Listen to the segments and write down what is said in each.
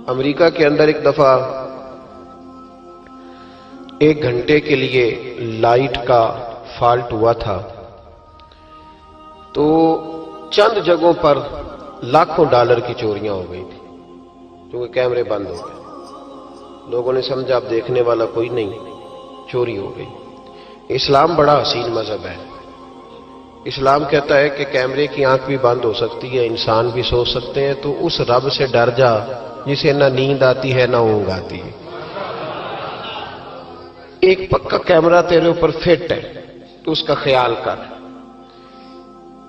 امریکہ کے اندر ایک دفعہ 1 گھنٹے کے لیے لائٹ کا فالٹ ہوا تھا، تو چند جگہوں پر لاکھوں ڈالر کی چوریاں ہو گئی تھی کیونکہ کیمرے بند ہو گئے۔ لوگوں نے سمجھا اب دیکھنے والا کوئی نہیں، چوری ہو گئی۔ اسلام بڑا حسین مذہب ہے۔ اسلام کہتا ہے کہ کیمرے کی آنکھ بھی بند ہو سکتی ہے، انسان بھی سو سکتے ہیں، تو اس رب سے ڈر جا جسے نہ نیند آتی ہے نہ اونگ آتی ہے۔ ایک پکا کیمرہ تیرے اوپر فٹ ہے تو اس کا خیال کر۔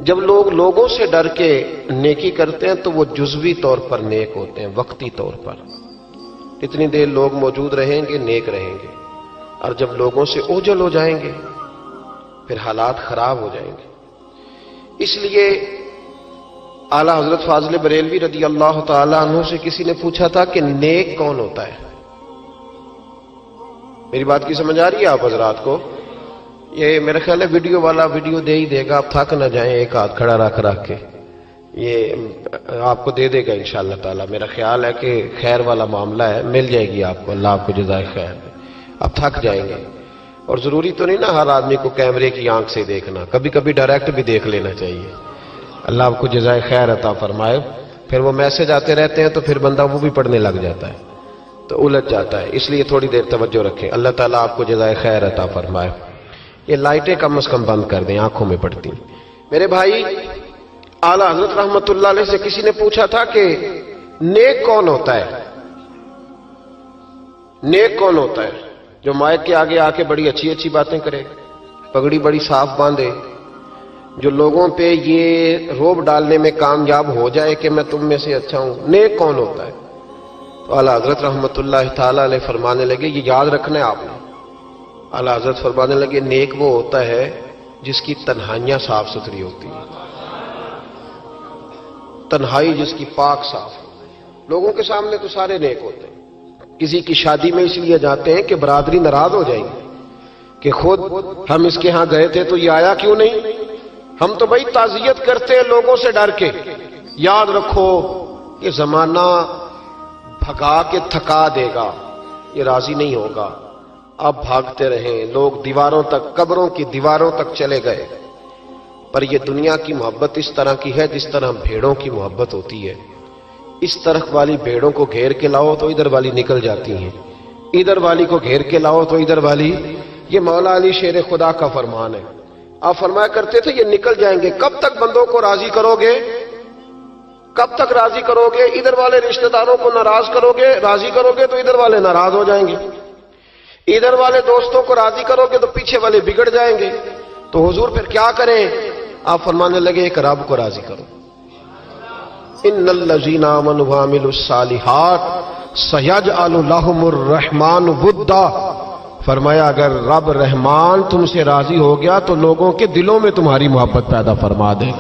جب لوگ لوگوں سے ڈر کے نیکی کرتے ہیں تو وہ جزوی طور پر نیک ہوتے ہیں، وقتی طور پر۔ اتنی دیر لوگ موجود رہیں گے نیک رہیں گے، اور جب لوگوں سے اوجھل ہو جائیں گے پھر حالات خراب ہو جائیں گے۔ اس لیے اعلیٰ حضرت فاضل بریلوی رضی اللہ تعالی عنہ سے کسی نے پوچھا تھا کہ نیک کون ہوتا ہے؟ میری بات کی سمجھ آ رہی ہے آپ حضرات کو؟ یہ میرا خیال ہے ویڈیو والا ویڈیو دے ہی دے گا، آپ تھک نہ جائیں، ایک ہاتھ کھڑا رکھ کے یہ آپ کو دے دے گا انشاءاللہ تعالی۔ میرا خیال ہے کہ خیر والا معاملہ ہے، مل جائے گی آپ کو، اللہ آپ کو جزائے خیر دے۔ آپ تھک جائیں گے، اور ضروری تو نہیں نا ہر آدمی کو کیمرے کی آنکھ سے دیکھنا، کبھی کبھی ڈائریکٹ بھی دیکھ لینا چاہیے۔ اللہ آپ کو جزائے خیر عطا فرمائے۔ پھر وہ میسج آتے رہتے ہیں تو پھر بندہ وہ بھی پڑھنے لگ جاتا ہے تو الجھ جاتا ہے، اس لیے تھوڑی دیر توجہ رکھیں۔ اللہ تعالیٰ آپ کو جزائے خیر عطا فرمائے۔ یہ لائٹیں کم از کم بند کر دیں، آنکھوں میں پڑتی۔ میرے بھائی، اعلیٰ حضرت رحمت اللہ علیہ سے کسی نے پوچھا تھا کہ نیک کون ہوتا ہے؟ نیک کون ہوتا ہے؟ جو مائک کے آگے آ کے بڑی اچھی اچھی باتیں کرے، پگڑی بڑی صاف باندھے، جو لوگوں پہ یہ روب ڈالنے میں کامیاب ہو جائے کہ میں تم میں سے اچھا ہوں۔ نیک کون ہوتا ہے؟ تو اعلیٰ حضرت رحمت اللہ تعالی علیہ فرمانے لگے، یہ یاد رکھنا ہے آپ نے۔ اعلیٰ حضرت فرمانے لگے، نیک وہ ہوتا ہے جس کی تنہائیاں صاف ستھری ہوتی ہیں، تنہائی جس کی پاک صاف ہو۔ لوگوں کے سامنے تو سارے نیک ہوتے ہیں، کسی کی شادی میں اس لیے جاتے ہیں کہ برادری ناراض ہو جائے گی کہ خود ہم اس کے ہاں گئے تھے تو یہ آیا کیوں نہیں۔ ہم تو بھائی تعزیت کرتے ہیں لوگوں سے ڈر کے۔ یاد رکھو یہ زمانہ بھگا کے تھکا دے گا، یہ راضی نہیں ہوگا۔ اب بھاگتے رہیں، لوگ دیواروں تک، قبروں کی دیواروں تک چلے گئے، پر یہ دنیا کی محبت اس طرح کی ہے جس طرح بھیڑوں کی محبت ہوتی ہے۔ اس طرف والی بھیڑوں کو گھیر کے لاؤ تو ادھر والی نکل جاتی ہیں، ادھر والی کو گھیر کے لاؤ تو ادھر والی۔ یہ مولا علی شیر خدا کا فرمان ہے۔ آپ فرمایا کرتے تھے یہ نکل جائیں گے۔ کب تک بندوں کو راضی کرو گے؟ کب تک راضی کرو گے؟ ادھر والے رشتہ داروں کو ناراض کرو گے، راضی کرو گے تو ادھر والے ناراض ہو جائیں گے۔ ادھر والے دوستوں کو راضی کرو گے تو پیچھے والے بگڑ جائیں گے۔ تو حضور پھر کیا کریں؟ آپ فرمانے لگے ایک رب کو راضی کرو۔ ان الذین آمنوا وعملوا الصالحات سیجعل لهم الرحمن ودا۔ فرمایا اگر رب رحمان تم سے راضی ہو گیا تو لوگوں کے دلوں میں تمہاری محبت پیدا فرما دے،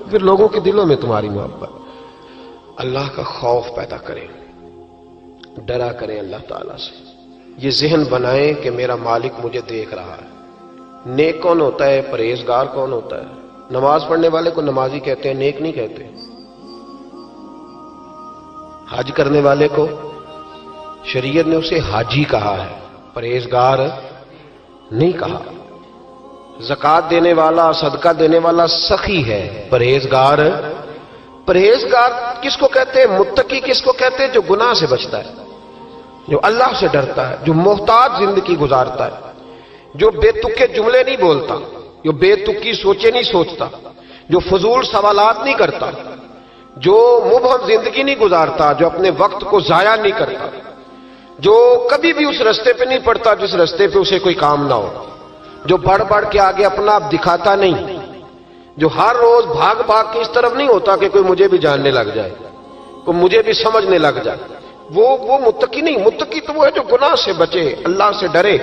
پھر لوگوں کے دلوں میں تمہاری محبت۔ اللہ کا خوف پیدا کریں، ڈرا کریں اللہ تعالیٰ سے، یہ ذہن بنائیں کہ میرا مالک مجھے دیکھ رہا ہے۔ نیک کون ہوتا ہے؟ پرہیزگار کون ہوتا ہے؟ نماز پڑھنے والے کو نمازی کہتے ہیں، نیک نہیں کہتے۔ حج کرنے والے کو شریعت نے اسے حاجی کہا ہے، پرہیزگار نہیں کہا۔ زکوٰۃ دینے والا، صدقہ دینے والا سخی ہے، پرہیزگار۔ پرہیزگار کس کو کہتے ہیں؟ متقی کس کو کہتے ہیں؟ جو گناہ سے بچتا ہے، جو اللہ سے ڈرتا ہے، جو محتاط زندگی گزارتا ہے، جو بے تکے جملے نہیں بولتا، جو بے تکی سوچے نہیں سوچتا، جو فضول سوالات نہیں کرتا، جو مبہم زندگی نہیں گزارتا، جو اپنے وقت کو ضائع نہیں کرتا، جو کبھی بھی اس رستے پہ نہیں پڑتا جس رستے پہ اسے کوئی کام نہ ہو، جو بڑھ بڑھ کے آگے اپنا آپ دکھاتا نہیں، جو ہر روز بھاگ بھاگ کے اس طرف نہیں ہوتا کہ کوئی مجھے بھی جاننے لگ جائے، کوئی مجھے بھی سمجھنے لگ جائے، وہ متقی نہیں۔ متقی تو وہ ہے جو گناہ سے بچے، اللہ سے ڈرے۔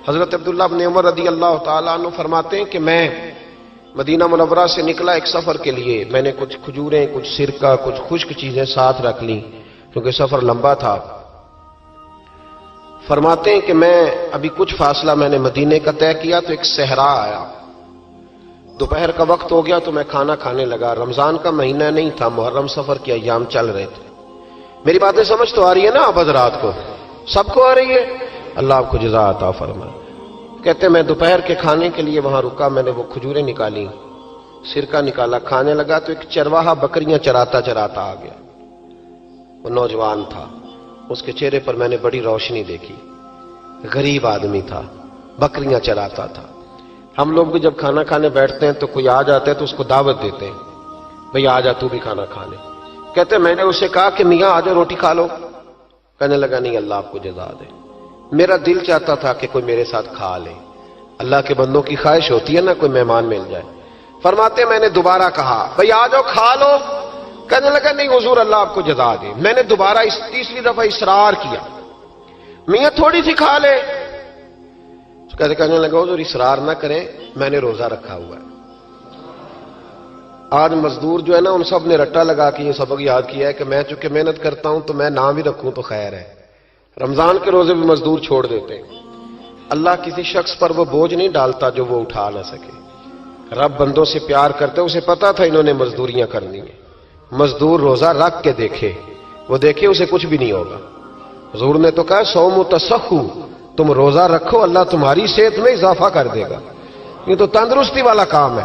حضرت عبداللہ بن عمر رضی اللہ تعالیٰ عنہ فرماتے ہیں کہ میں مدینہ منورہ سے نکلا ایک سفر کے لیے، میں نے کچھ کھجوریں، کچھ سرکہ، کچھ خشک چیزیں ساتھ رکھ لیں کیونکہ سفر لمبا تھا۔ فرماتے ہیں کہ میں ابھی کچھ فاصلہ میں نے مدینے کا طے کیا تو ایک صحرا آیا، دوپہر کا وقت ہو گیا تو میں کھانا کھانے لگا۔ رمضان کا مہینہ نہیں تھا، محرم سفر کے ایام چل رہے تھے۔ میری باتیں سمجھ تو آ رہی ہے نا آپ حضرات کو؟ سب کو آ رہی ہے؟ اللہ آپ کو جزا عطا فرمائے۔ کہتے میں دوپہر کے کھانے کے لیے وہاں رکا، میں نے وہ کھجوریں نکالی، سرکہ نکالا، کھانے لگا تو ایک چرواہا بکریاں چراتا چراتا آ گیا۔ وہ نوجوان تھا، اس کے چہرے پر میں نے بڑی روشنی دیکھی، غریب آدمی تھا، بکریاں چراتا تھا۔ ہم لوگ بھی جب کھانا کھانے بیٹھتے ہیں تو کوئی آ جاتا ہے تو اس کو دعوت دیتے ہیں، بھئی آ جا تو بھی کھانا کھانے۔ کہتے میں نے اسے کہا کہ میاں آ جا روٹی کھا لو۔ کہنے لگا نہیں، اللہ آپ کو جزا دے، میرا دل چاہتا تھا کہ کوئی میرے ساتھ کھا لے۔ اللہ کے بندوں کی خواہش ہوتی ہے نا کوئی مہمان مل جائے۔ فرماتے میں نے دوبارہ کہا بھئی آ جاؤ کھا لو۔ کہنے لگا نہیں حضور اللہ آپ کو جزا دے۔ میں نے دوبارہ تیسری دفعہ اصرار کیا، میاں تھوڑی سی کھا لے۔ کہنے لگا حضور اصرار نہ کریں، میں نے روزہ رکھا ہوا ہے۔ آج مزدور جو ہے نا ان سب نے رٹا لگا کے یہ سبق یاد کیا ہے کہ میں چونکہ محنت کرتا ہوں تو میں نام ہی رکھوں تو خیر ہے۔ رمضان کے روزے بھی مزدور چھوڑ دیتے ہیں۔ اللہ کسی شخص پر وہ بوجھ نہیں ڈالتا جو وہ اٹھا نہ سکے۔ رب بندوں سے پیار کرتے، اسے پتا تھا انہوں نے مزدوریاں کرنی ہیں۔ مزدور روزہ رکھ کے دیکھے، وہ دیکھے اسے کچھ بھی نہیں ہوگا۔ حضور نے تو کہا صوم تصحو، تم روزہ رکھو اللہ تمہاری صحت میں اضافہ کر دے گا، یہ تو تندرستی والا کام ہے۔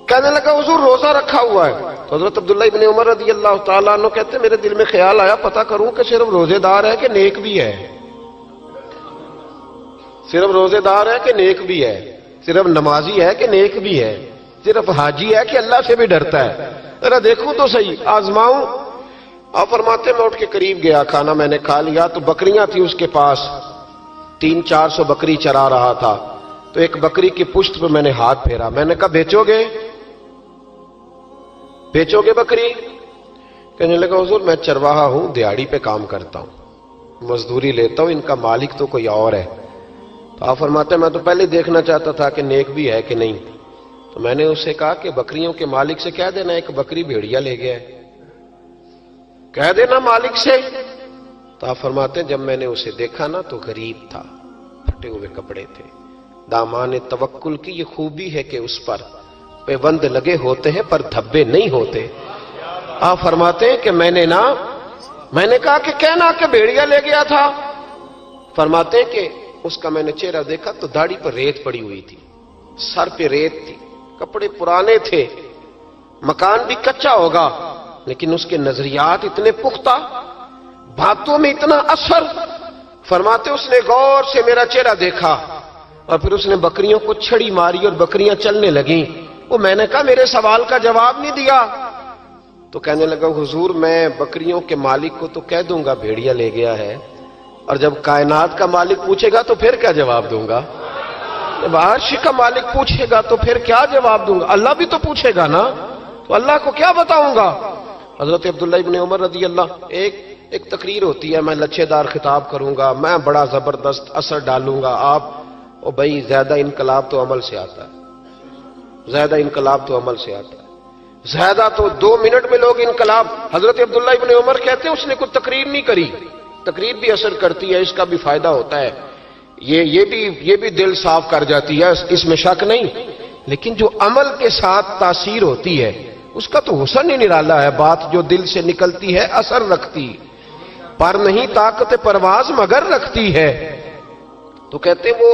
کہنے لگا حضور روزہ رکھا ہوا ہے۔ تو حضرت عبداللہ ابن عمر رضی اللہ تعالیٰ عنہ کہتے میرے دل میں خیال آیا پتہ کروں کہ صرف روزے دار ہے کہ نیک بھی ہے، صرف روزے دار ہے کہ نیک بھی ہے، صرف نمازی ہے کہ نیک بھی ہے، صرف حاجی ہے کہ اللہ سے بھی ڈرتا ہے، ذرا دیکھوں تو صحیح، آزماؤں۔ آپ فرماتے میں اٹھ کے قریب گیا، کھانا میں نے کھا لیا تو بکریاں تھی اس کے پاس، 300-400 بکری چرا رہا تھا۔ تو ایک بکری کی پشت پہ میں نے ہاتھ پھیرا، میں نے کہا بیچو گے؟ بیچو گے بکری؟ کہنے لگا حضور میں چرواہا ہوں، دیہڑی پہ کام کرتا ہوں، مزدوری لیتا ہوں، ان کا مالک تو کوئی اور ہے۔ تو آپ فرماتے میں تو پہلے دیکھنا چاہتا تھا کہ نیک بھی ہے کہ نہیں۔ تو میں نے اسے کہا کہ بکریوں کے مالک سے کہہ دینا ایک بکری بھیڑیا لے گیا ہے، کہہ دینا مالک سے۔ تو آپ فرماتے جب میں نے اسے دیکھا نا تو غریب تھا، پھٹے ہوئے کپڑے تھے۔ دامان توکل کی یہ خوبی ہے کہ اس پر پیوند لگے ہوتے ہیں پر دھبے نہیں ہوتے۔ آپ فرماتے ہیں کہ میں نے کہا کہ کہنا کہ بھیڑیا لے گیا تھا۔ فرماتے ہیں کہ اس کا میں نے چہرہ دیکھا تو داڑھی پر ریت پڑی ہوئی تھی، سر پہ ریت تھی، کپڑے پرانے تھے، مکان بھی کچا ہوگا لیکن اس کے نظریات اتنے پختہ، باتوں میں اتنا اثر۔ فرماتے اس نے غور سے میرا چہرہ دیکھا اور پھر اس نے بکریوں کو چھڑی ماری اور بکریاں چلنے لگیں۔ وہ میں نے کہا میرے سوال کا جواب نہیں دیا۔ تو کہنے لگا حضور میں بکریوں کے مالک کو تو کہہ دوں گا بھیڑیا لے گیا ہے، اور جب کائنات کا مالک پوچھے گا تو پھر کیا جواب دوں گا؟ جب عرش کا مالک پوچھے گا تو پھر کیا جواب دوں گا؟ اللہ بھی تو پوچھے گا نا، تو اللہ کو کیا بتاؤں گا؟ حضرت عبداللہ ابن عمر رضی اللہ، ایک تقریر ہوتی ہے، میں لچھے دار خطاب کروں گا، میں بڑا زبردست اثر ڈالوں گا، آپ او بھائی زیادہ انقلاب تو عمل سے آتا ہے، زیادہ انقلاب تو عمل سے آتا ہے، زیادہ تو 2 منٹ میں لوگ انقلاب۔ حضرت عبداللہ ابن عمر کہتے ہیں اس نے کوئی تقریر نہیں کری، تقریر بھی اثر کرتی ہے، اس کا بھی فائدہ ہوتا ہے، یہ بھی دل صاف کر جاتی ہے، اس میں شک نہیں، لیکن جو عمل کے ساتھ تاثیر ہوتی ہے اس کا تو حسن ہی نرالا ہے۔ بات جو دل سے نکلتی ہے اثر رکھتی، پر نہیں طاقت پرواز مگر رکھتی ہے۔ تو کہتے وہ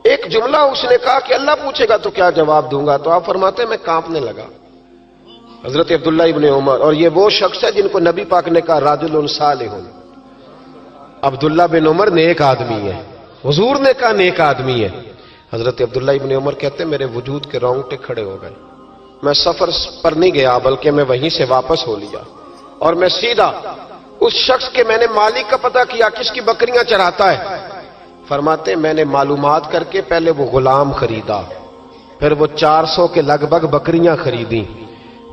ایک جملہ اس نے کہا کہ اللہ پوچھے گا تو کیا جواب دوں گا؟ تو آپ فرماتے ہیں میں کانپنے لگا۔ حضرت عبداللہ ابن عمر، اور یہ وہ شخص ہے جن کو نبی پاک نے کہا رجل صالح، عبداللہ بن عمر نیک آدمی ہے، حضور نے کہا نیک آدمی ہے۔ حضرت عبداللہ ابن عمر کہتے ہیں میرے وجود کے رونگٹے کھڑے ہو گئے، میں سفر پر نہیں گیا بلکہ میں وہیں سے واپس ہو لیا اور میں سیدھا اس شخص کے میں نے مالک کا پتہ کیا کس کی بکریاں چراتا ہے۔ فرماتے ہیں میں نے معلومات کر کے پہلے وہ غلام خریدا، پھر وہ 400 کے لگ بھگ بکریاں خریدیں،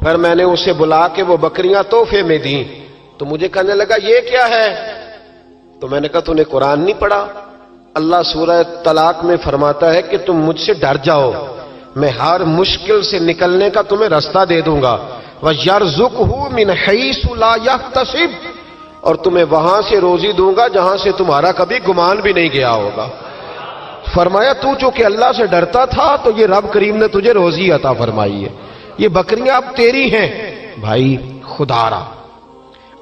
پھر میں نے اسے بلا کے وہ بکریاں تحفے میں دیں۔ تو مجھے کہنے لگا یہ کیا ہے؟ تو میں نے کہا تو نے قرآن نہیں پڑھا؟ اللہ سورہ طلاق میں فرماتا ہے کہ تم مجھ سے ڈر جاؤ، میں ہر مشکل سے نکلنے کا تمہیں راستہ دے دوں گا، وَيَرْزُقْهُ مِنْ حَيْثُ لَا يَحْتَسِبُ، اور تمہیں وہاں سے روزی دوں گا جہاں سے تمہارا کبھی گمان بھی نہیں گیا ہوگا۔ فرمایا تو چونکہ اللہ سے ڈرتا تھا تو یہ رب کریم نے تجھے روزی عطا فرمائی ہے، یہ بکریاں اب تیری ہیں۔ بھائی خدا را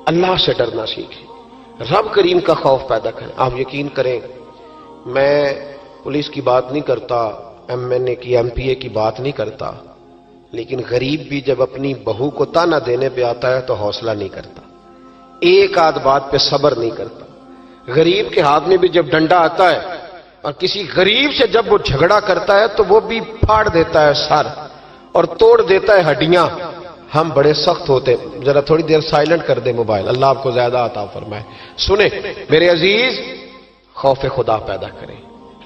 اللہ سے ڈرنا سیکھیں, رب کریم کا خوف پیدا کریں. آپ یقین کریں, میں پولیس کی بات نہیں کرتا, ایم این اے کی, ایم پی اے کی بات نہیں کرتا, لیکن غریب بھی جب اپنی بہو کو تانا دینے پہ آتا ہے تو حوصلہ نہیں کرتا, ایک آدھ بات پہ صبر نہیں کرتا. غریب کے ہاتھ میں بھی جب ڈنڈا آتا ہے اور کسی غریب سے جب وہ جھگڑا کرتا ہے تو وہ بھی پھاڑ دیتا ہے سر اور توڑ دیتا ہے ہڈیاں. ہم بڑے سخت ہوتے. ذرا تھوڑی دیر سائلنٹ کر دے موبائل, اللہ آپ کو زیادہ عطا فرمائے. سنیں میرے عزیز, خوف خدا پیدا کریں,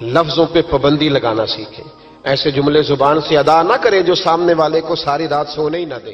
لفظوں پہ پابندی لگانا سیکھیں, ایسے جملے زبان سے ادا نہ کریں جو سامنے والے کو ساری رات سونے ہی نہ دیں.